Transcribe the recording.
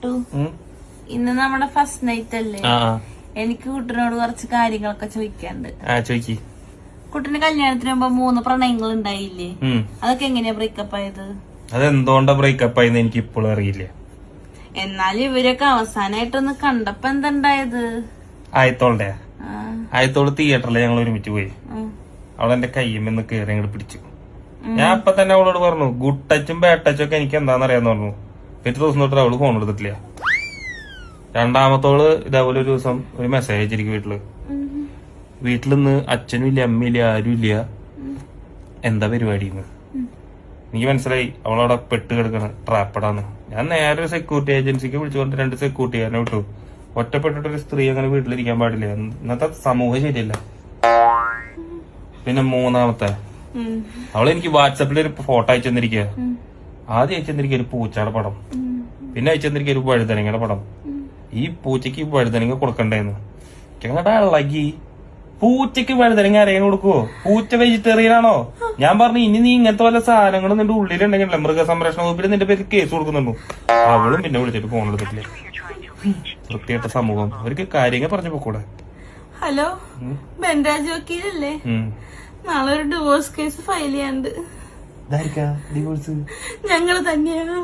കുട്ടു, ഇന്ന് നമ്മുടെ first night അല്ലേ? എനിക്ക് കുട്ടനോട് കുറച്ച് കാര്യങ്ങളൊക്കെ ചോദിക്കാണ്ട്. കുട്ടന് കല്യാണത്തിന് മുമ്പ് 3 പ്രണയങ്ങൾ ഉണ്ടായില്ലേ? അതൊക്കെ എങ്ങനെയാ ബ്രേക്കപ്പ് ആയത്? അതെന്തുകൊണ്ടാ ബ്രേക്കപ്പ് ആയെന്ന് എനിക്ക് ഇപ്പോഴും അറിയില്ല. എന്നാലും ഇവരൊക്കെ അവസാനായിട്ടൊന്ന് കണ്ടപ്പോ എന്തുണ്ടായത്? ആയത്തോള് തിയേറ്ററിൽ ഞങ്ങൾ ഒരുമിച്ച് പോയി. അവളെന്റെ കയ്യുമെന്ന് കയറി അങ്ങോട്ട് പിടിച്ചു. ഞാൻ അപ്പൊ തന്നെ അവളോട് പറഞ്ഞു ഗുഡ് ടച്ചും ബാഡ് ടച്ചും ഒക്കെ എനിക്ക് എന്താന്ന് അറിയാന്ന് പറഞ്ഞു. പിറ്റേ ദിവസം തൊട്ട് അവള് ഫോൺ എടുത്തിട്ടില്ല. രണ്ടാമത്തോള് ഇതേപോലെ ഒരു ദിവസം ഒരു മെസ്സേജ് അയച്ചിരിക്കും വീട്ടിലിന്ന് അച്ഛനും ഇല്ല അമ്മയില്ല ആരും ഇല്ല, എന്താ പരിപാടിന്ന്. എനിക്ക് മനസ്സിലായി അവളവിടെ പെട്ട് കിടക്കണ ട്രാപ്പടാന്ന്. ഞാൻ നേരെ ഒരു സെക്യൂരിറ്റി ഏജൻസിക്ക് വിളിച്ചുകൊണ്ട് 2 സെക്യൂരിറ്റിക്കാരനെ വിട്ടു. ഒറ്റപ്പെട്ടിട്ടൊരു സ്ത്രീ അങ്ങനെ വീട്ടിലിരിക്കാൻ പാടില്ല, ഇന്നത്തെ സമൂഹം ശരിയല്ല. പിന്നെ 3ാമത്തെ അവളെനിക്ക് വാട്സാപ്പിൽ ഒരു ഫോട്ടോ അയച്ചെന്നിരിക്കുക. ആദ്യം അയച്ചെന്നിരിക്കുക ഒരു പൂച്ചയുടെ പടം, പിന്നെ അയച്ചെന്നിരിക്കുക ഒരു വഴുതനങ്ങയുടെ പടം. ഈ പൂച്ചക്ക് വഴുതനങ്ങ കൊടുക്കണ്ടേന്ന് ഞങ്ങളുടെ ഇളകി. പൂച്ചക്ക് വഴുതനങ്ങ ആരെങ്കിലും കൊടുക്കുവോ? പൂച്ച വെജിറ്റേറിയൻ ആണോ? ഞാൻ പറഞ്ഞു ഇനി നീ ഇങ്ങനത്തെ വല്ല സാധനങ്ങളും നിന്റെ ഉള്ളിലുണ്ടെങ്കിലേ മൃഗസംരക്ഷണ വകുപ്പിൽ നിന്റെ പേര് കേസ് കൊടുക്കുന്നുണ്ടോ. അവളും പിന്നെ വിളിച്ചിട്ട് ഫോൺ എടുത്തിട്ടില്ല. വൃത്തികെട്ട സമൂഹം. അവർക്ക് കാര്യങ്ങൾ പറഞ്ഞു പോക്കൂടെ. ഹലോ, ബെൻരാജ് വക്കീലല്ലേ? നാളെ ഒരു ഡിവോഴ്സ് കേസ് ഫയൽ ചെയ്യാണ്ട്. ഡിവോഴ്സ് ഞങ്ങള് തന്നെയാണ്.